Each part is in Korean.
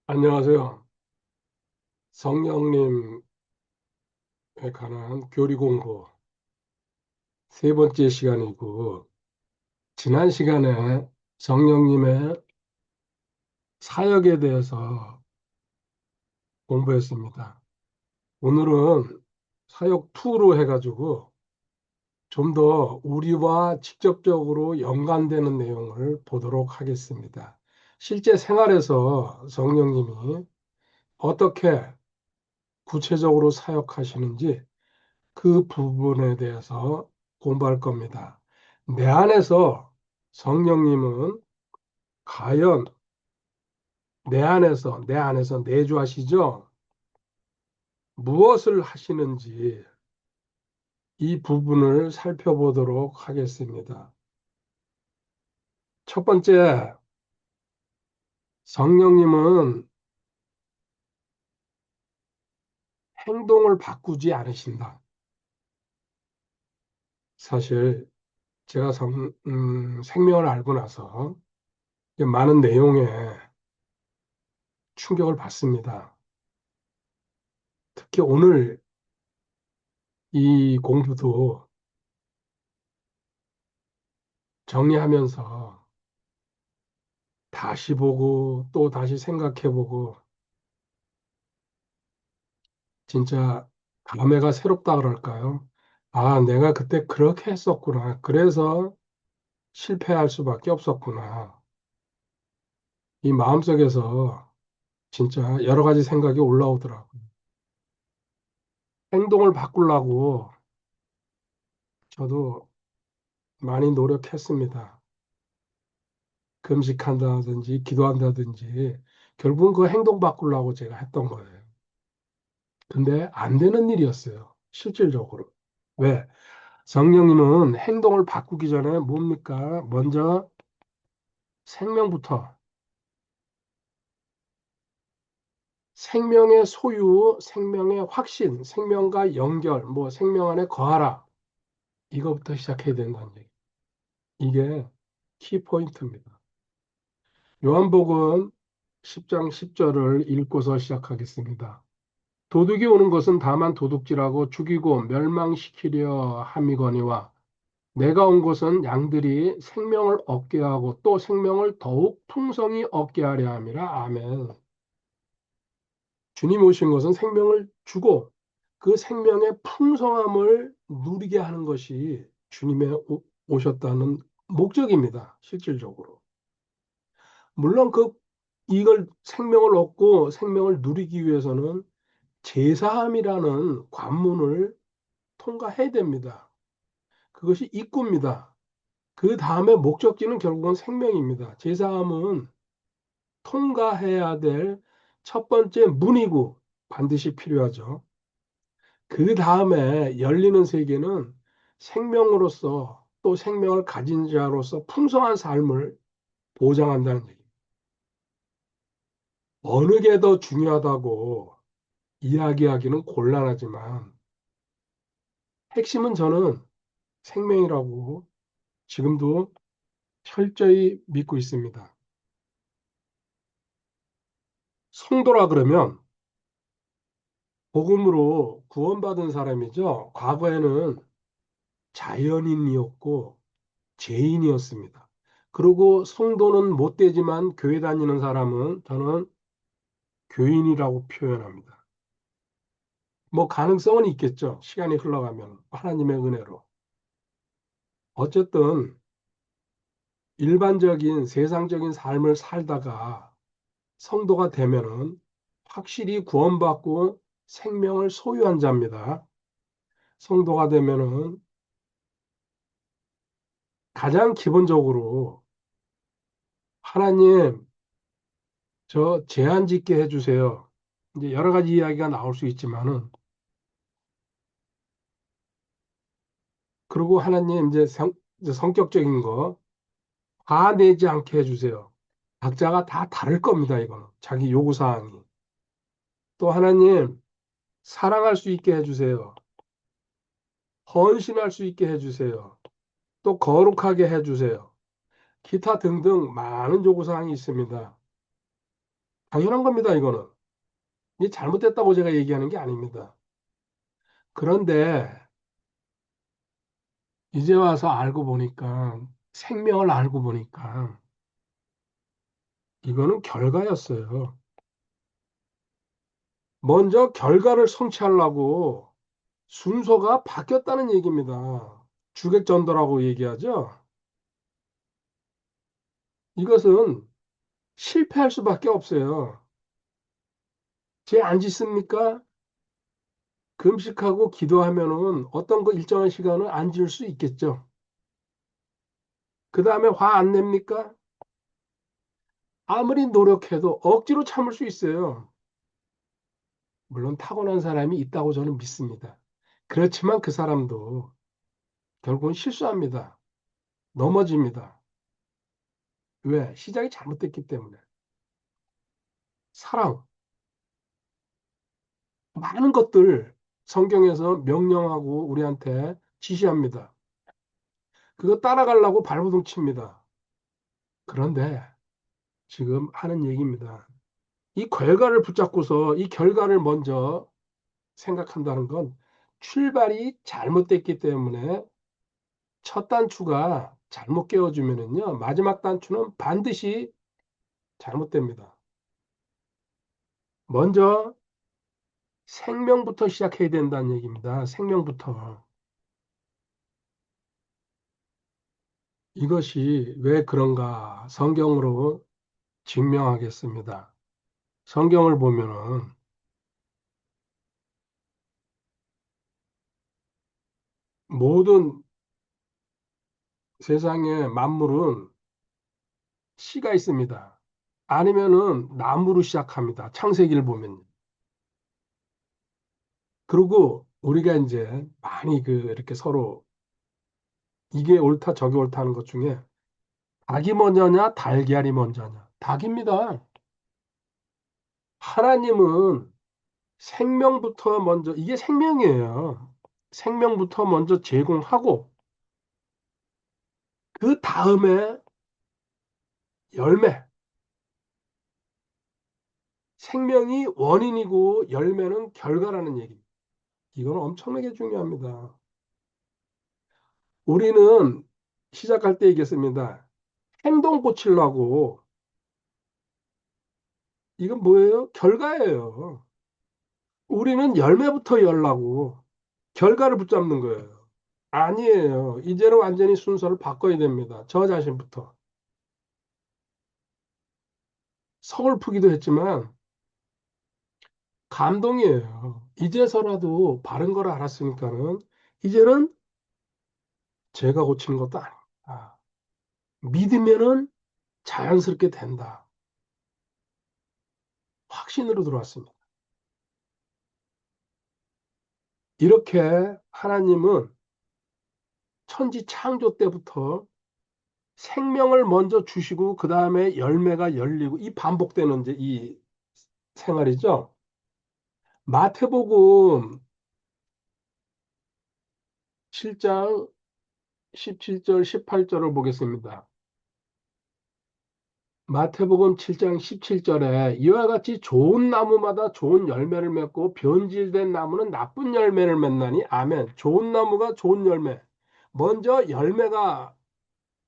안녕하세요. 성령님에 관한 교리 공부 세 번째 시간이고, 지난 시간에 성령님의 사역에 대해서 공부했습니다. 오늘은 사역 2로 해가지고 좀 더 우리와 직접적으로 연관되는 내용을 보도록 하겠습니다. 실제 생활에서 성령님이 어떻게 구체적으로 사역하시는지 그 부분에 대해서 공부할 겁니다. 내 안에서 성령님은 과연 내 안에서 내주하시죠? 무엇을 하시는지 이 부분을 살펴보도록 하겠습니다. 첫 번째, 성령님은 행동을 바꾸지 않으신다. 사실 제가 생명을 알고 나서 많은 내용에 충격을 받습니다. 특히 오늘 이 공부도 정리하면서 다시 보고 또 다시 생각해보고 진짜 감회가 새롭다 그럴까요? 아, 내가 그때 그렇게 했었구나. 그래서 실패할 수밖에 없었구나. 이 마음속에서 진짜 여러 가지 생각이 올라오더라고요. 행동을 바꾸려고 저도 많이 노력했습니다. 금식한다든지 기도한다든지 결국은 그 행동 바꾸려고 제가 했던 거예요. 근데 안 되는 일이었어요. 실질적으로. 왜? 성령님은 행동을 바꾸기 전에 뭡니까? 먼저 생명부터, 생명의 소유, 생명의 확신, 생명과 연결, 뭐 생명 안에 거하라. 이거부터 시작해야 된다는 얘기. 이게 키포인트입니다. 요한복음 10장 10절을 읽고서 시작하겠습니다. 도둑이 오는 것은 다만 도둑질하고 죽이고 멸망시키려 함이거니와 내가 온 것은 양들이 생명을 얻게 하고 또 생명을 더욱 풍성히 얻게 하려 함이라. 아멘. 주님 오신 것은 생명을 주고 그 생명의 풍성함을 누리게 하는 것이 주님의 오셨다는 목적입니다. 실질적으로. 물론 이걸 생명을 얻고 생명을 누리기 위해서는 제사함이라는 관문을 통과해야 됩니다. 그것이 입구입니다. 그 다음에 목적지는 결국은 생명입니다. 제사함은 통과해야 될 첫 번째 문이고 반드시 필요하죠. 그 다음에 열리는 세계는 생명으로서 또 생명을 가진 자로서 풍성한 삶을 보장한다는 얘기입니다. 어느 게 더 중요하다고 이야기하기는 곤란하지만 핵심은 저는 생명이라고 지금도 철저히 믿고 있습니다. 성도라 그러면 복음으로 구원받은 사람이죠. 과거에는 자연인이었고 죄인이었습니다. 그리고 성도는 못 되지만 교회 다니는 사람은 저는 교인이라고 표현합니다. 뭐 가능성은 있겠죠. 시간이 흘러가면 하나님의 은혜로. 어쨌든 일반적인 세상적인 삶을 살다가 성도가 되면은 확실히 구원받고 생명을 소유한 자입니다. 성도가 되면은 가장 기본적으로 하나님 저 제한 짓게 해주세요. 이제 여러 가지 이야기가 나올 수 있지만은 그리고 하나님 이제 성격적인 거 화내지 않게 해주세요. 각자가 다 다를 겁니다. 이거는 자기 요구 사항이. 또 하나님 사랑할 수 있게 해주세요. 헌신할 수 있게 해주세요. 또 거룩하게 해주세요. 기타 등등 많은 요구 사항이 있습니다. 당연한 겁니다, 이거는. 이게 잘못됐다고 제가 얘기하는 게 아닙니다. 그런데 이제 와서 알고 보니까, 생명을 알고 보니까, 이거는 결과였어요. 먼저 결과를 성취하려고 순서가 바뀌었다는 얘기입니다. 주객전도라고 얘기하죠. 이것은 실패할 수밖에 없어요. 죄 안 짓습니까? 금식하고 기도하면은 어떤 거 일정한 시간을 안 지을 수 있겠죠. 그 다음에 화 안 냅니까? 아무리 노력해도 억지로 참을 수 있어요. 물론 타고난 사람이 있다고 저는 믿습니다. 그렇지만 그 사람도 결국은 실수합니다. 넘어집니다. 왜? 시작이 잘못됐기 때문에. 사랑, 많은 것들 성경에서 명령하고 우리한테 지시합니다. 그거 따라가려고 발버둥 칩니다. 그런데 지금 하는 얘기입니다. 이 결과를 붙잡고서 이 결과를 먼저 생각한다는 건 출발이 잘못됐기 때문에 첫 단추가 잘못 깨워주면은요, 마지막 단추는 반드시 잘못됩니다. 먼저 생명부터 시작해야 된다는 얘기입니다. 생명부터. 이것이 왜 그런가 성경으로 증명하겠습니다. 성경을 보면은 모든 세상의 만물은 씨가 있습니다. 아니면은 나무로 시작합니다. 창세기를 보면. 그리고 우리가 이제 많이 이렇게 서로 이게 옳다 저게 옳다 하는 것 중에 닭이 먼저냐 달걀이 먼저냐 닭입니다. 하나님은 생명부터 먼저 이게 생명이에요. 생명부터 먼저 제공하고 그 다음에 열매. 생명이 원인이고 열매는 결과라는 얘기. 이건 엄청나게 중요합니다. 우리는 시작할 때 얘기했습니다. 행동 고치려고 이건 뭐예요? 결과예요. 우리는 열매부터 열라고 결과를 붙잡는 거예요. 아니에요. 이제는 완전히 순서를 바꿔야 됩니다. 저 자신부터. 서글프기도 했지만 감동이에요. 이제서라도 바른 걸 알았으니까는 이제는 제가 고치는 것도 아닙니다. 믿으면은 자연스럽게 된다. 확신으로 들어왔습니다. 이렇게 하나님은 천지 창조 때부터 생명을 먼저 주시고 그 다음에 열매가 열리고 이 반복되는 이제 이 생활이죠. 마태복음 7장 17절 18절을 보겠습니다. 마태복음 7장 17절에 이와 같이 좋은 나무마다 좋은 열매를 맺고 변질된 나무는 나쁜 열매를 맺나니 아멘. 좋은 나무가 좋은 열매. 먼저 열매가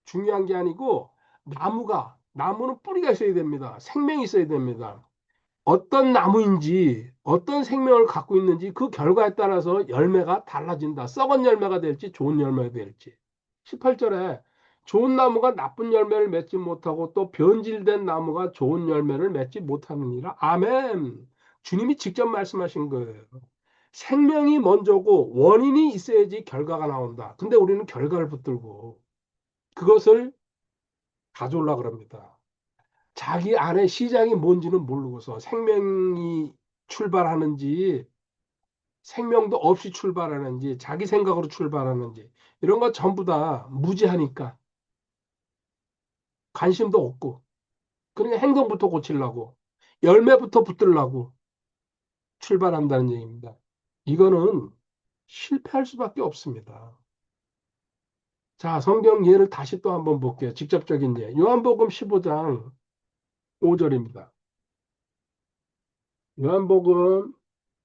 중요한 게 아니고 나무는 뿌리가 있어야 됩니다. 생명이 있어야 됩니다. 어떤 나무인지 어떤 생명을 갖고 있는지 그 결과에 따라서 열매가 달라진다. 썩은 열매가 될지 좋은 열매가 될지. 18절에 좋은 나무가 나쁜 열매를 맺지 못하고 또 변질된 나무가 좋은 열매를 맺지 못하느니라. 아멘. 주님이 직접 말씀하신 거예요. 생명이 먼저고 원인이 있어야지 결과가 나온다. 근데 우리는 결과를 붙들고 그것을 가져오려고 그럽니다. 자기 안에 시장이 뭔지는 모르고서 생명이 출발하는지 생명도 없이 출발하는지 자기 생각으로 출발하는지 이런 거 전부 다 무지하니까 관심도 없고 그러니까 행동부터 고치려고 열매부터 붙들려고 출발한다는 얘기입니다. 이거는 실패할 수밖에 없습니다. 자, 성경 예를 다시 또 한번 볼게요. 직접적인 예. 요한복음 15장 5절입니다. 요한복음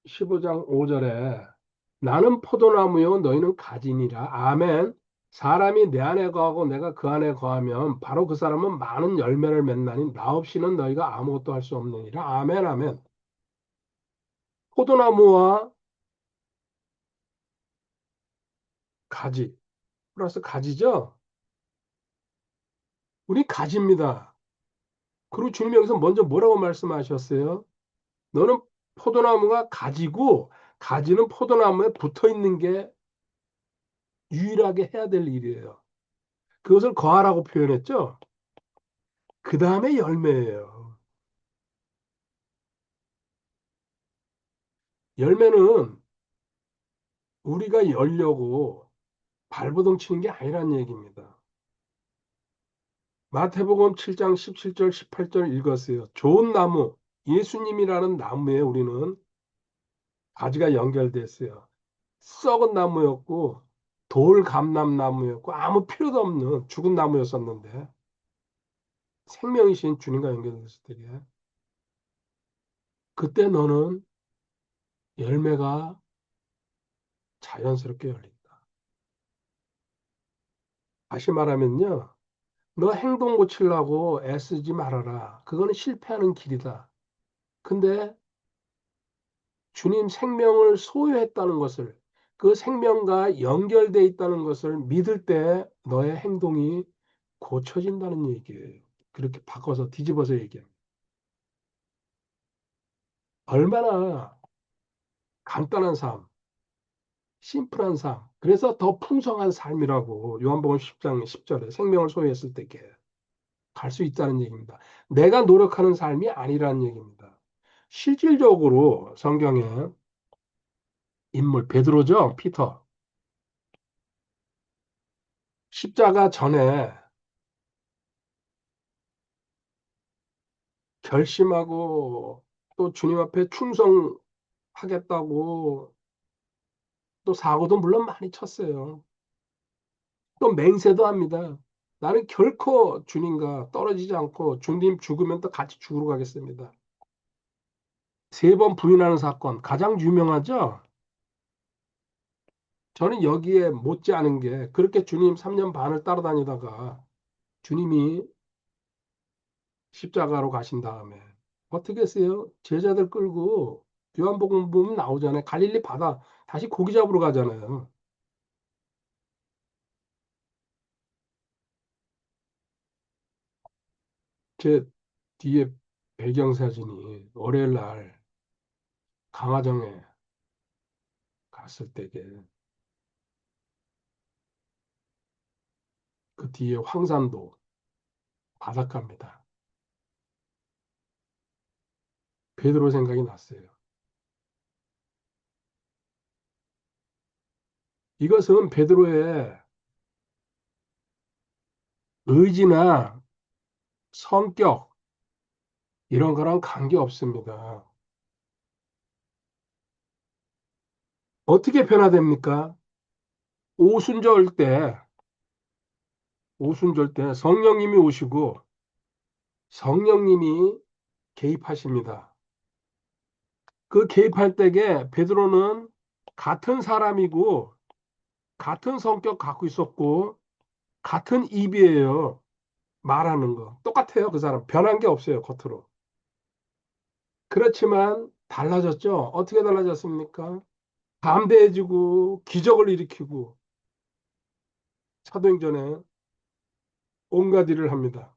15장 5절에 나는 포도나무요 너희는 가지니라. 아멘. 사람이 내 안에 거하고 내가 그 안에 거하면 바로 그 사람은 많은 열매를 맺나니 나 없이는 너희가 아무것도 할 수 없느니라. 아멘, 아멘. 포도나무와 가지 플러스 가지죠. 우리 가지입니다. 그리고 주님 여기서 먼저 뭐라고 말씀하셨어요? 너는 포도나무가 가지고 가지는 포도나무에 붙어 있는 게 유일하게 해야 될 일이에요. 그것을 거하라고 표현했죠. 그 다음에 열매예요. 열매는 우리가 열려고 발버둥 치는 게 아니란 얘기입니다. 마태복음 7장 17절, 18절 읽었어요. 좋은 나무, 예수님이라는 나무에 우리는 가지가 연결됐어요. 썩은 나무였고 돌 감람나무였고 아무 필요도 없는 죽은 나무였었는데 생명이신 주님과 연결됐을 때에 그때 너는 열매가 자연스럽게 열린다. 다시 말하면요. 너 행동 고치려고 애쓰지 말아라. 그거는 실패하는 길이다. 근데 주님 생명을 소유했다는 것을 그 생명과 연결돼 있다는 것을 믿을 때 너의 행동이 고쳐진다는 얘기예요. 그렇게 바꿔서 뒤집어서 얘기합니다. 얼마나 간단한 삶, 심플한 삶. 그래서 더 풍성한 삶이라고 요한복음 10장 10절에 생명을 소유했을 때 갈 수 있다는 얘기입니다. 내가 노력하는 삶이 아니라는 얘기입니다. 실질적으로 성경에 인물 베드로죠, 피터. 십자가 전에 결심하고 또 주님 앞에 충성하겠다고 또 사고도 물론 많이 쳤어요. 또 맹세도 합니다. 나는 결코 주님과 떨어지지 않고 주님 죽으면 또 같이 죽으러 가겠습니다. 세 번 부인하는 사건 가장 유명하죠? 저는 여기에 못지않은 게 그렇게 주님 3년 반을 따라다니다가 주님이 십자가로 가신 다음에 어떻게 했어요? 제자들 끌고 요한복음 보면 나오잖아요. 갈릴리 바다 다시 고기 잡으러 가잖아요. 제 뒤에 배경사진이 월요일 날 강화정에 갔을 때게 그 뒤에 황산도 바닷가입니다. 베드로 생각이 났어요. 이것은 베드로의 의지나 성격 이런 거랑 관계 없습니다. 어떻게 변화됩니까? 오순절 때, 오순절 때 성령님이 오시고 성령님이 개입하십니다. 그 개입할 때에 베드로는 같은 사람이고 같은 성격 갖고 있었고 같은 입이에요. 말하는 거. 똑같아요. 그 사람. 변한 게 없어요. 겉으로. 그렇지만 달라졌죠. 어떻게 달라졌습니까? 담대해지고 기적을 일으키고 사도행전에 온갖 일을 합니다.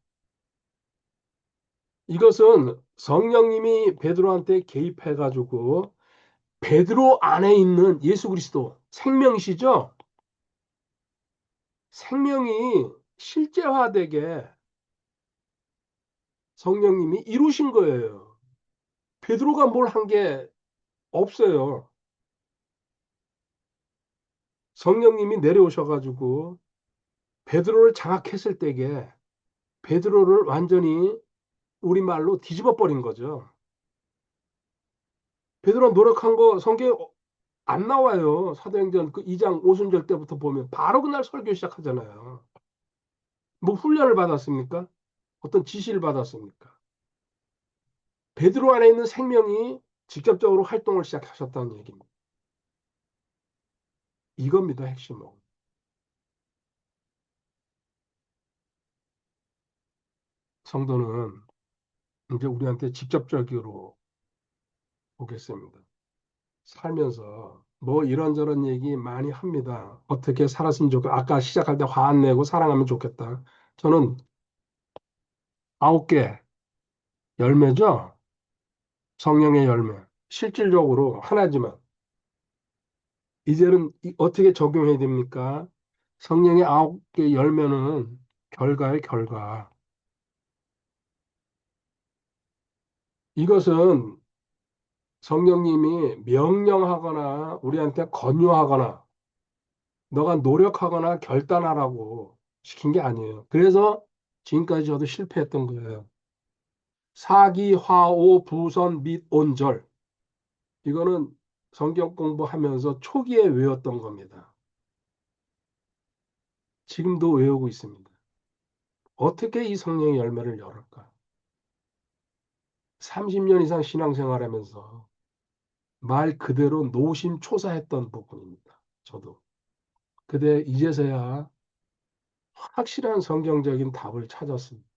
이것은 성령님이 베드로한테 개입해가지고 베드로 안에 있는 예수 그리스도 생명이시죠? 생명이 실제화되게 성령님이 이루신 거예요. 베드로가 뭘 한 게 없어요. 성령님이 내려오셔가지고 베드로를 장악했을 때에 베드로를 완전히 우리말로 뒤집어 버린 거죠. 베드로 노력한 거 성경에 안 나와요. 사도행전 그 2장 오순절 때부터 보면 바로 그날 설교 시작하잖아요. 뭐 훈련을 받았습니까? 어떤 지시를 받았습니까? 베드로 안에 있는 생명이 직접적으로 활동을 시작하셨다는 얘기입니다. 이겁니다, 핵심은. 성도는 이제 우리한테 직접적으로 보겠습니다. 살면서 뭐 이런저런 얘기 많이 합니다. 어떻게 살았으면 좋겠다. 아까 시작할 때 화 안 내고 사랑하면 좋겠다. 저는 9개 열매죠. 성령의 열매. 실질적으로 하나지만 이제는 어떻게 적용해야 됩니까? 성령의 9개 열매는 결과의 결과. 이것은 성령님이 명령하거나 우리한테 권유하거나 너가 노력하거나 결단하라고 시킨 게 아니에요. 그래서 지금까지 저도 실패했던 거예요. 사기, 화오, 부선, 및 온절. 이거는 성경 공부하면서 초기에 외웠던 겁니다. 지금도 외우고 있습니다. 어떻게 이 성령의 열매를 열을까? 30년 이상 신앙생활하면서 말 그대로 노심초사했던 부분입니다. 저도. 근데 이제서야 확실한 성경적인 답을 찾았습니다.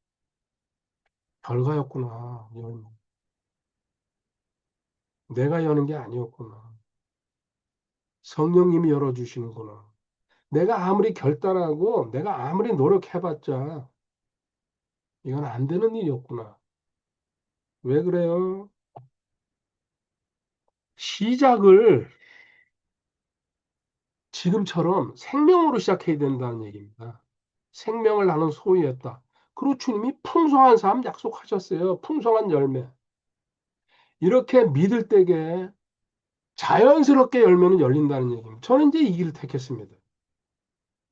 결과였구나. 내가 여는 게 아니었구나. 성령님이 열어주시는구나. 내가 아무리 결단하고 내가 아무리 노력해봤자 이건 안 되는 일이었구나. 왜 그래요? 시작을 지금처럼 생명으로 시작해야 된다는 얘기입니다. 생명을 나는 소유했다. 그리고 주님이 풍성한 삶 약속하셨어요. 풍성한 열매. 이렇게 믿을 때에 자연스럽게 열매는 열린다는 얘기입니다. 저는 이제 이 길을 택했습니다.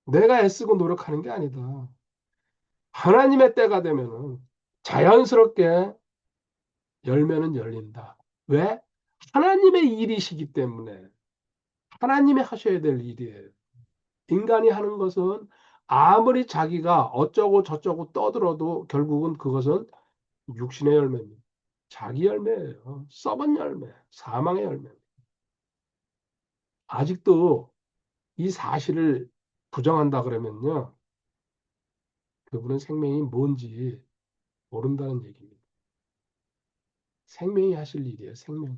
내가 애쓰고 노력하는 게 아니다. 하나님의 때가 되면은 자연스럽게 열매는 열린다. 왜? 하나님의 일이시기 때문에 하나님이 하셔야 될 일이에요. 인간이 하는 것은 아무리 자기가 어쩌고 저쩌고 떠들어도 결국은 그것은 육신의 열매입니다. 자기 열매예요. 썩은 열매, 사망의 열매. 아직도 이 사실을 부정한다 그러면요. 그분은 생명이 뭔지 모른다는 얘기입니다. 생명이 하실 일이에요, 생명이.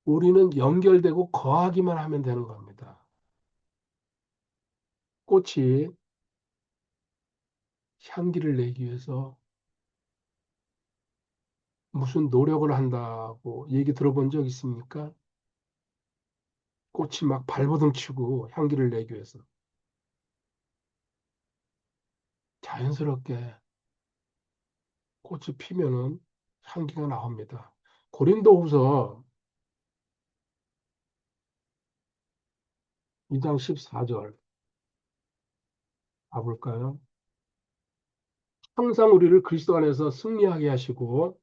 우리는 연결되고 거하기만 하면 되는 겁니다. 꽃이 향기를 내기 위해서 무슨 노력을 한다고 얘기 들어본 적 있습니까? 꽃이 막 발버둥 치고 향기를 내기 위해서 자연스럽게 꽃이 피면은 향기가 나옵니다. 고린도후서 2장 14절 봐볼까요? 항상 우리를 그리스도 안에서 승리하게 하시고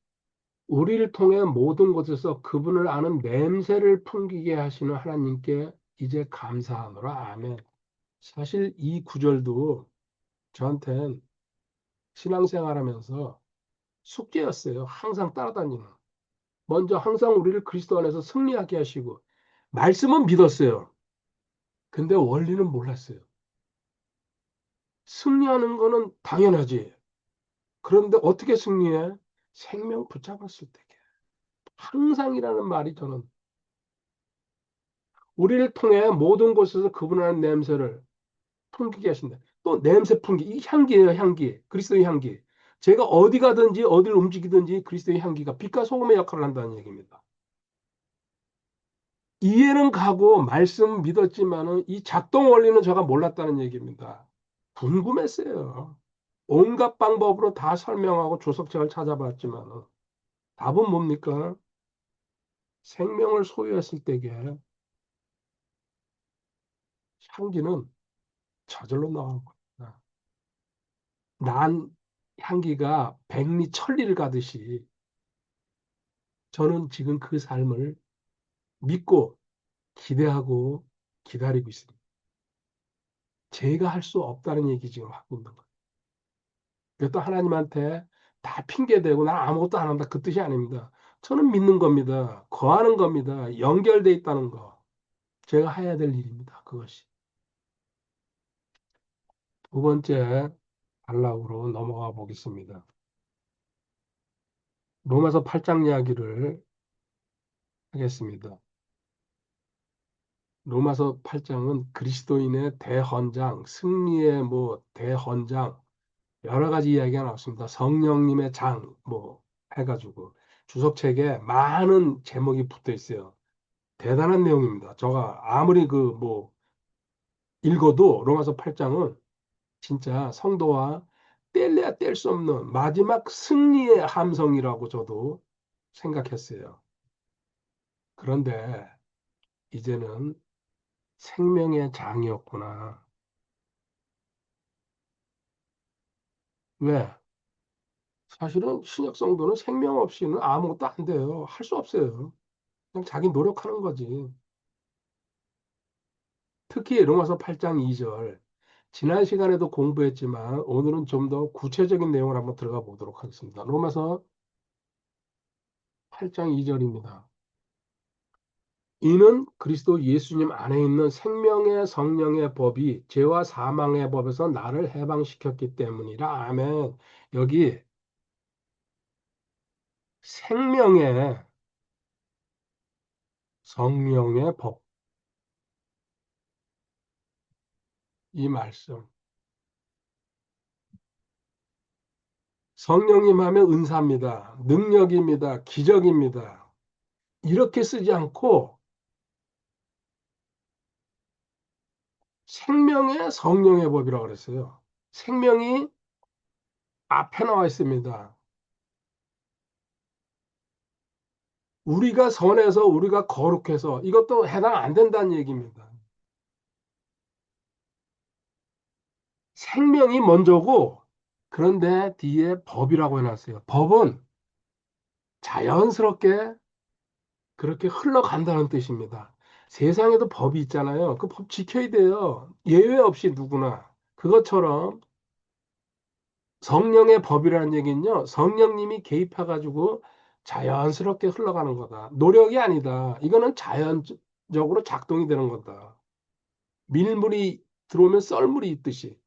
우리를 통해 모든 곳에서 그분을 아는 냄새를 풍기게 하시는 하나님께 이제 감사하노라. 아멘. 사실 이 구절도 저한텐 신앙생활하면서 숙제였어요. 항상 따라다니는. 먼저 항상 우리를 그리스도 안에서 승리하게 하시고 말씀은 믿었어요. 근데 원리는 몰랐어요. 승리하는 거는 당연하지. 그런데 어떻게 승리해? 생명 붙잡았을 때. 항상이라는 말이 저는 우리를 통해 모든 곳에서 그분의 냄새를 풍기게 하신다. 또 냄새 풍기, 이 향기예요, 향기. 그리스도의 향기. 제가 어디 가든지 어디를 움직이든지 그리스도의 향기가 빛과 소금의 역할을 한다는 얘기입니다. 이해는 가고 말씀 믿었지만은 이 작동 원리는 제가 몰랐다는 얘기입니다. 궁금했어요. 온갖 방법으로 다 설명하고 조석책을 찾아봤지만은 답은 뭡니까? 생명을 소유했을 때에 향기는 저절로 나오는 겁니다. 난 향기가 백리 천리를 가듯이 저는 지금 그 삶을 믿고 기대하고 기다리고 있습니다. 제가 할 수 없다는 얘기 지금 하고 있는 거예요. 그것도 하나님한테 다 핑계대고 난 아무것도 안 한다 그 뜻이 아닙니다. 저는 믿는 겁니다. 거하는 겁니다. 연결돼 있다는 거. 제가 해야 될 일입니다. 그것이. 두 번째 단락으로 넘어가 보겠습니다. 로마서 8장 이야기를 하겠습니다. 로마서 8장은 그리스도인의 대헌장, 승리의 뭐 대헌장, 여러 가지 이야기가 나왔습니다. 성령님의 장, 뭐 해가지고 주석책에 많은 제목이 붙어 있어요. 대단한 내용입니다. 제가 아무리 그 뭐 읽어도 로마서 8장은 진짜 성도와 뗄래야 뗄 수 없는 마지막 승리의 함성이라고 저도 생각했어요. 그런데 이제는 생명의 장이었구나. 왜? 사실은 신약 성도는 생명 없이는 아무것도 안 돼요. 할 수 없어요. 그냥 자기 노력하는 거지. 특히 로마서 8장 2절. 지난 시간에도 공부했지만 오늘은 좀 더 구체적인 내용을 한번 들어가 보도록 하겠습니다. 로마서 8장 2절입니다. 이는 그리스도 예수님 안에 있는 생명의 성령의 법이 죄와 사망의 법에서 나를 해방시켰기 때문이라. 아멘. 여기 생명의 성령의 법, 이 말씀. 성령님 하면 은사입니다. 능력입니다. 기적입니다. 이렇게 쓰지 않고 생명의 성령의 법이라고 그랬어요. 생명이 앞에 나와 있습니다. 우리가 선해서 우리가 거룩해서 이것도 해당 안 된다는 얘기입니다. 생명이 먼저고 그런데 뒤에 법이라고 해놨어요. 법은 자연스럽게 그렇게 흘러간다는 뜻입니다. 세상에도 법이 있잖아요. 그 법 지켜야 돼요. 예외 없이 누구나. 그것처럼 성령의 법이라는 얘기는요. 성령님이 개입해가지고 자연스럽게 흘러가는 거다. 노력이 아니다. 이거는 자연적으로 작동이 되는 거다. 밀물이 들어오면 썰물이 있듯이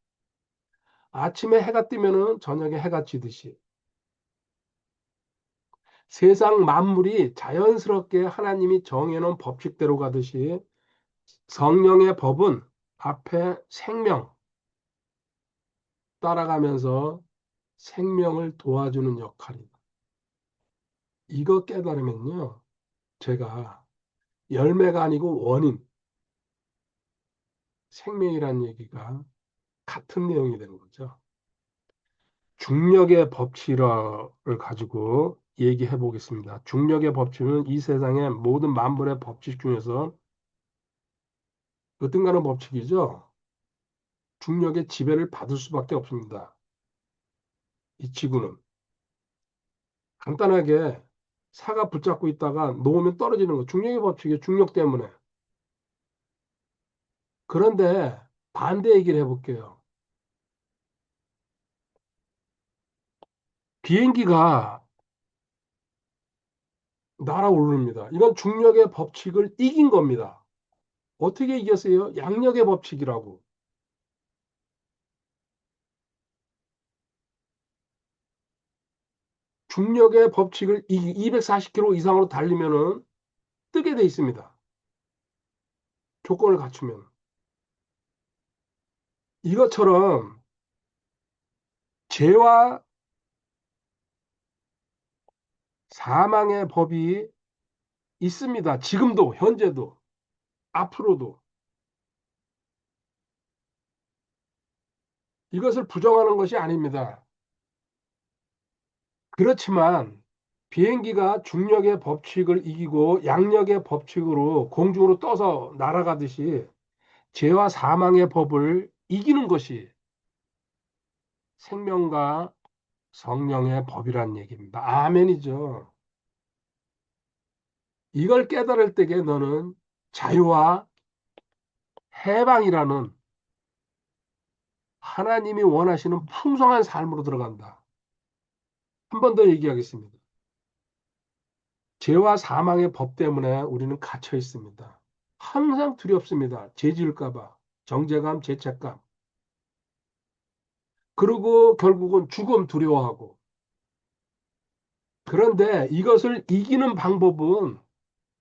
아침에 해가 뜨면은 저녁에 해가 지듯이 세상 만물이 자연스럽게 하나님이 정해놓은 법칙대로 가듯이 성령의 법은 앞에 생명 따라가면서 생명을 도와주는 역할이다. 이거 깨달으면요. 제가 열매가 아니고 원인, 생명이라는 얘기가 같은 내용이 되는 거죠. 중력의 법칙을 가지고 얘기해 보겠습니다. 중력의 법칙은 이 세상의 모든 만물의 법칙 중에서 어떤가는 법칙이죠. 중력의 지배를 받을 수밖에 없습니다. 이 지구는. 간단하게 사가 붙잡고 있다가 놓으면 떨어지는 거. 중력의 법칙이에요. 중력 때문에. 그런데 반대 얘기를 해볼게요. 비행기가 날아오릅니다. 이건 중력의 법칙을 이긴 겁니다. 어떻게 이겼어요? 양력의 법칙이라고. 중력의 법칙을 240km 이상으로 달리면은 뜨게 돼 있습니다. 조건을 갖추면. 이것처럼 죄와 사망의 법이 있습니다. 지금도, 현재도, 앞으로도. 이것을 부정하는 것이 아닙니다. 그렇지만 비행기가 중력의 법칙을 이기고 양력의 법칙으로 공중으로 떠서 날아가듯이 죄와 사망의 법을 이기는 것이 생명과 성령의 법이란 얘기입니다. 아멘이죠. 이걸 깨달을 때에 너는 자유와 해방이라는 하나님이 원하시는 풍성한 삶으로 들어간다. 한 번 더 얘기하겠습니다. 죄와 사망의 법 때문에 우리는 갇혀 있습니다. 항상 두렵습니다. 죄 지을까 봐. 정죄감, 죄책감. 그리고 결국은 죽음 두려워하고. 그런데 이것을 이기는 방법은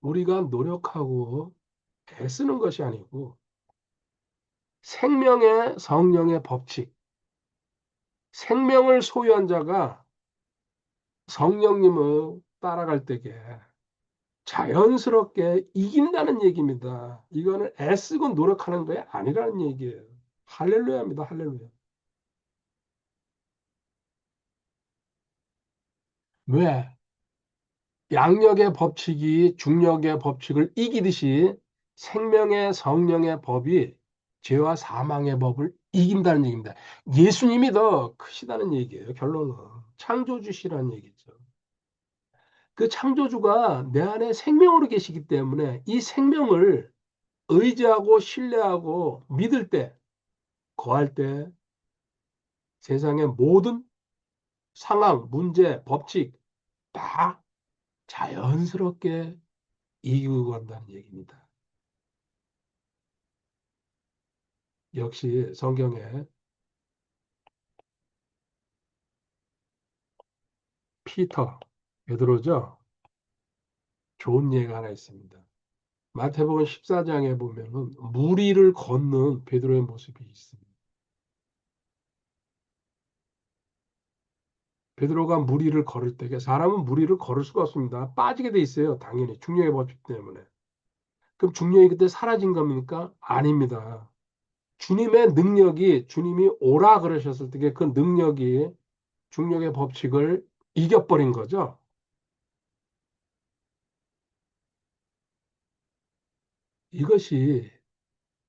우리가 노력하고 애쓰는 것이 아니고 생명의 성령의 법칙, 생명을 소유한 자가 성령님을 따라갈 때에 자연스럽게 이긴다는 얘기입니다. 이거는 애쓰고 노력하는 게 아니라는 얘기예요. 할렐루야입니다. 할렐루야. 왜? 양력의 법칙이 중력의 법칙을 이기듯이 생명의 성령의 법이 죄와 사망의 법을 이긴다는 얘기입니다. 예수님이 더 크시다는 얘기예요. 결론은 창조주시라는 얘기죠. 그 창조주가 내 안에 생명으로 계시기 때문에 이 생명을 의지하고 신뢰하고 믿을 때, 거할 때 세상의 모든 상황, 문제, 법칙 다 자연스럽게 이기고 간다는 얘기입니다. 역시 성경에 피터, 베드로죠. 좋은 예가 하나 있습니다. 마태복음 14장에 보면은 무리를 걷는 베드로의 모습이 있습니다. 베드로가 무리를 걸을 때 사람은 무리를 걸을 수가 없습니다. 빠지게 돼 있어요. 당연히 중력의 법칙 때문에. 그럼 중력이 그때 사라진 겁니까? 아닙니다. 주님의 능력이 주님이 오라 그러셨을 때 그 능력이 중력의 법칙을 이겨버린 거죠. 이것이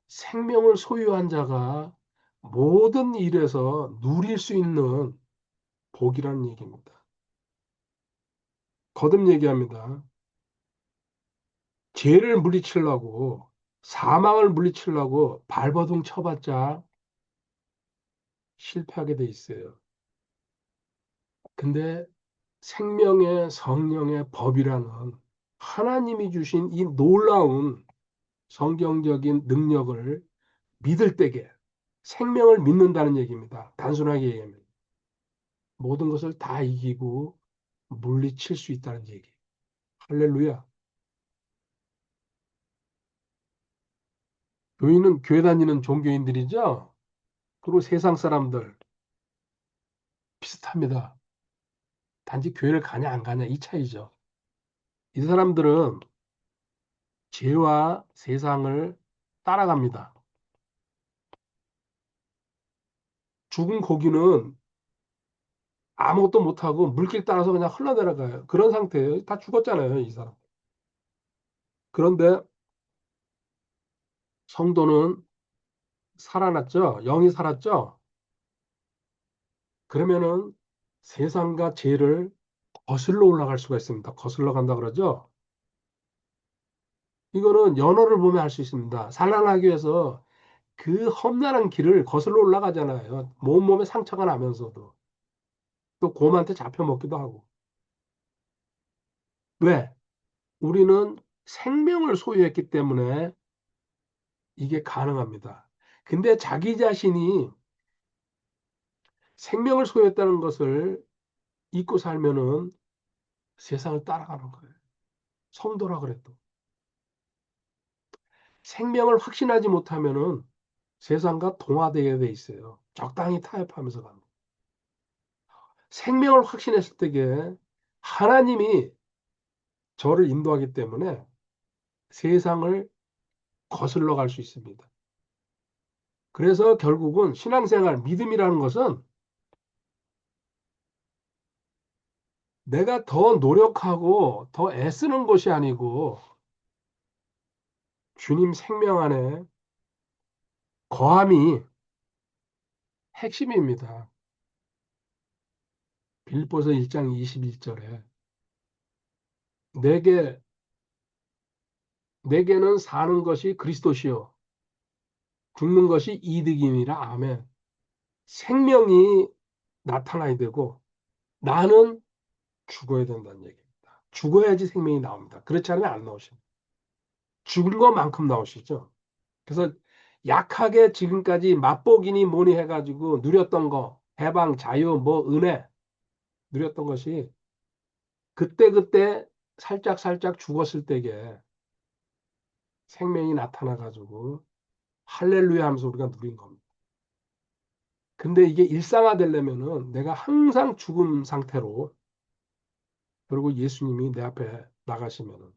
생명을 소유한 자가 모든 일에서 누릴 수 있는 복이라는 얘기입니다. 거듭 얘기합니다. 죄를 물리치려고 사망을 물리치려고 발버둥 쳐봤자 실패하게 돼 있어요. 근데 생명의 성령의 법이라는 하나님이 주신 이 놀라운 성경적인 능력을 믿을 때게 생명을 믿는다는 얘기입니다. 단순하게 얘기하면 모든 것을 다 이기고 물리칠 수 있다는 얘기. 할렐루야. 교인은 교회 다니는 종교인들이죠. 그리고 세상 사람들 비슷합니다. 단지 교회를 가냐 안 가냐 이 차이죠. 이 사람들은 죄와 세상을 따라갑니다. 죽은 고기는 아무것도 못하고 물길 따라서 그냥 흘러내려가요. 그런 상태예요. 다 죽었잖아요, 이 사람. 그런데 성도는 살아났죠. 영이 살았죠. 그러면은 세상과 죄를 거슬러 올라갈 수가 있습니다. 거슬러 간다 그러죠. 이거는 연어를 보면 알 수 있습니다. 산란하기 위해서 그 험난한 길을 거슬러 올라가잖아요. 몸에 상처가 나면서도. 또 곰한테 잡혀 먹기도 하고. 왜? 우리는 생명을 소유했기 때문에 이게 가능합니다. 근데 자기 자신이 생명을 소유했다는 것을 잊고 살면은 세상을 따라가는 거예요. 성도라 그래도. 생명을 확신하지 못하면은 세상과 동화되게 돼 있어요. 적당히 타협하면서 갑니다. 생명을 확신했을 때에 하나님이 저를 인도하기 때문에 세상을 거슬러 갈 수 있습니다. 그래서 결국은 신앙생활, 믿음이라는 것은 내가 더 노력하고 더 애쓰는 것이 아니고 주님 생명 안에 거함이 핵심입니다. 빌립보서 1장 21절에 내게 내게는 사는 것이 그리스도시요 죽는 것이 이득이니라. 아멘. 생명이 나타나야 되고 나는 죽어야 된다는 얘기입니다. 죽어야지 생명이 나옵니다. 그렇지 않으면 안 나오십니다. 죽은 것만큼 나오시죠. 그래서 약하게 지금까지 맛보기니 뭐니 해가지고 누렸던 거, 해방, 자유, 뭐 은혜 누렸던 것이 그때그때 살짝 살짝 죽었을 때게 생명이 나타나가지고 할렐루야 하면서 우리가 누린 겁니다. 근데 이게 일상화되려면은 내가 항상 죽음 상태로 그리고 예수님이 내 앞에 나가시면은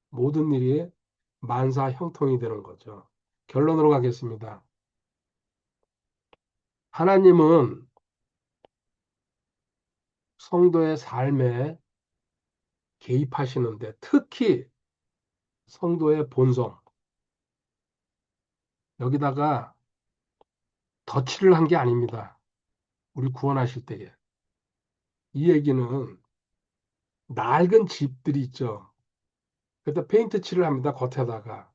모든 일이 만사 형통이 되는 거죠. 결론으로 가겠습니다. 하나님은 성도의 삶에 개입하시는데 특히 성도의 본성 여기다가 덧칠을 한 게 아닙니다. 우리 구원하실 때에. 이 얘기는 낡은 집들이 있죠. 그래서 페인트 칠을 합니다. 겉에다가.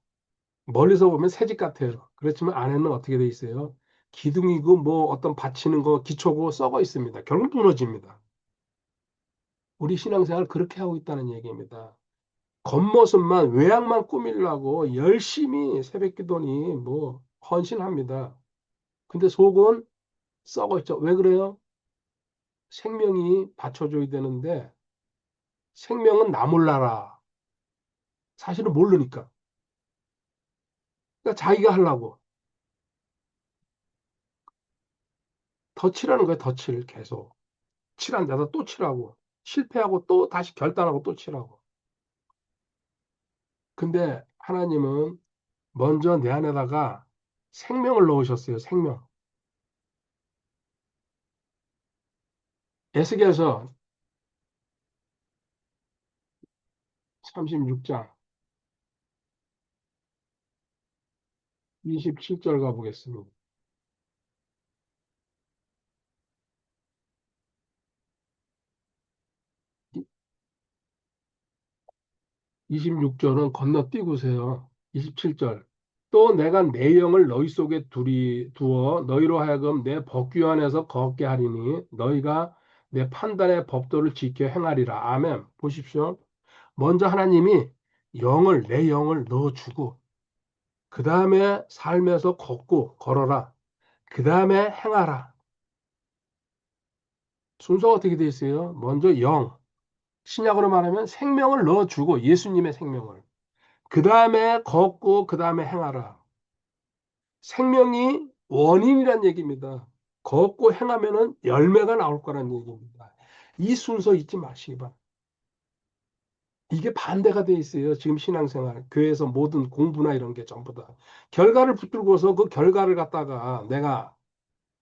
멀리서 보면 새집 같아요. 그렇지만 안에는 어떻게 돼 있어요? 기둥이고 뭐 어떤 받치는 거 기초고 썩어 있습니다. 결국 무너집니다. 우리 신앙생활 그렇게 하고 있다는 얘기입니다. 겉모습만 외양만 꾸미려고 열심히 새벽기도니 뭐 헌신합니다. 근데 속은 썩어 있죠. 왜 그래요? 생명이 받쳐줘야 되는데 생명은 나 몰라라. 사실은 모르니까. 그러니까 자기가 하려고 덧칠하는 거예요. 덧칠 계속. 칠한 데다 또 칠하고 실패하고 또 다시 결단하고 또 칠하고. 근데 하나님은 먼저 내 안에다가 생명을 넣으셨어요. 생명. 에스겔서 36장 27절 가보겠습니다. 26절은 건너뛰고세요. 27절. 또 내가 내 영을 너희 속에 두어 너희로 하여금 내 법규 안에서 걷게 하리니 너희가 내 판단의 법도를 지켜 행하리라. 아멘. 보십시오. 먼저 하나님이 내 영을 넣어주고 그 다음에 삶에서 걷고 걸어라. 그 다음에 행하라. 순서가 어떻게 돼 있어요? 먼저 신약으로 말하면 생명을 넣어주고 예수님의 생명을. 그 다음에 걷고 그 다음에 행하라. 생명이 원인이란 얘기입니다. 걷고 행하면은 열매가 나올 거란 얘기입니다. 이 순서 잊지 마시기 바랍니다. 이게 반대가 돼 있어요. 지금 신앙생활, 교회에서 모든 공부나 이런 게 전부 다. 결과를 붙들고서 그 결과를 갖다가 내가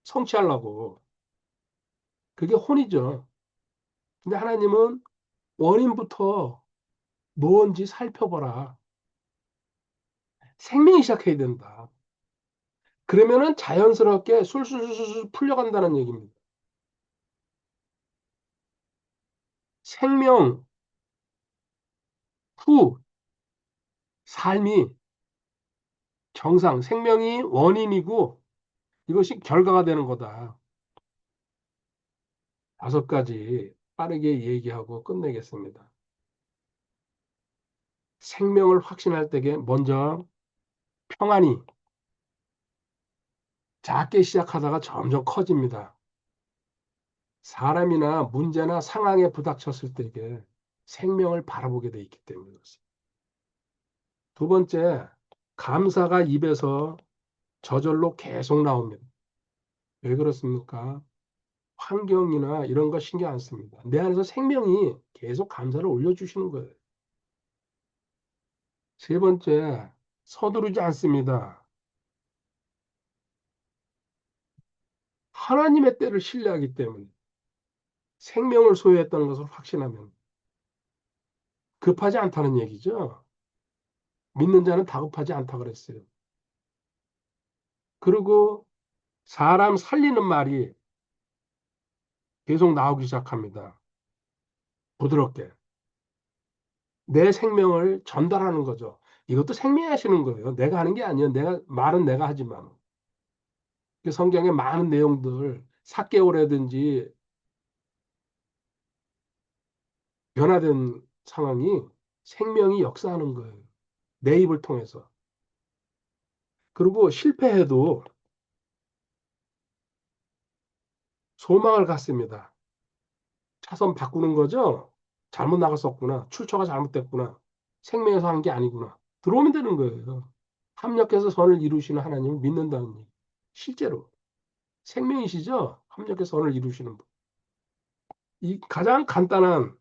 성취하려고. 그게 혼이죠. 근데 하나님은 원인부터 뭔지 살펴보라. 생명이 시작해야 된다. 그러면은 자연스럽게 술술술술 풀려간다는 얘기입니다. 생명 후 삶이 생명이 원인이고 이것이 결과가 되는 거다. 5가지 빠르게 얘기하고 끝내겠습니다. 생명을 확신할 때에 먼저 평안이 작게 시작하다가 점점 커집니다. 사람이나 문제나 상황에 부닥쳤을 때에 생명을 바라보게 돼 있기 때문에 그렇습니다. 두 번째, 감사가 입에서 저절로 계속 나옵니다. 왜 그렇습니까? 환경이나 이런 거 신경 안 씁니다. 내 안에서 생명이 계속 감사를 올려주시는 거예요. 세 번째, 서두르지 않습니다. 하나님의 때를 신뢰하기 때문에 생명을 소유했다는 것을 확신하면 급하지 않다는 얘기죠. 믿는 자는 다급하지 않다 그랬어요. 그리고 사람 살리는 말이 계속 나오기 시작합니다. 부드럽게. 내 생명을 전달하는 거죠. 이것도 생명이 하시는 거예요. 내가 하는 게 아니에요. 말은 내가 하지만. 그 성경의 많은 내용들, 삭개오라든지 변화된 상황이 생명이 역사하는 거예요. 내 입을 통해서. 그리고 실패해도 소망을 갖습니다. 차선 바꾸는 거죠? 잘못 나갔었구나. 출처가 잘못됐구나. 생명에서 한 게 아니구나. 들어오면 되는 거예요. 합력해서 선을 이루시는 하나님을 믿는다는 얘기. 실제로 생명이시죠? 합력해서 선을 이루시는 분. 이 가장 간단한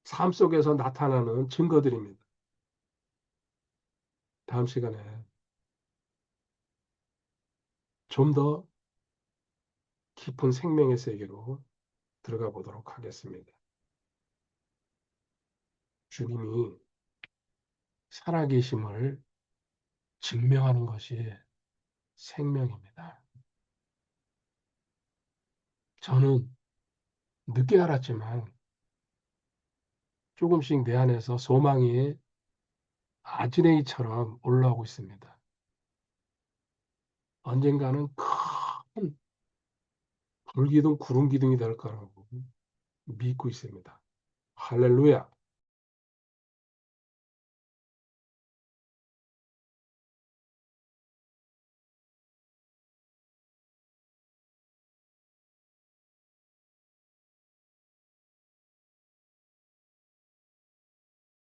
삶 속에서 나타나는 증거들입니다. 다음 시간에 좀 더 깊은 생명의 세계로 들어가 보도록 하겠습니다. 주님이 살아계심을 증명하는 것이 생명입니다. 저는 늦게 알았지만 조금씩 내 안에서 소망이 아지레이처럼 올라오고 있습니다. 언젠가는 큰 불기둥, 구름 기둥이 될 거라고 믿고 있습니다. 할렐루야.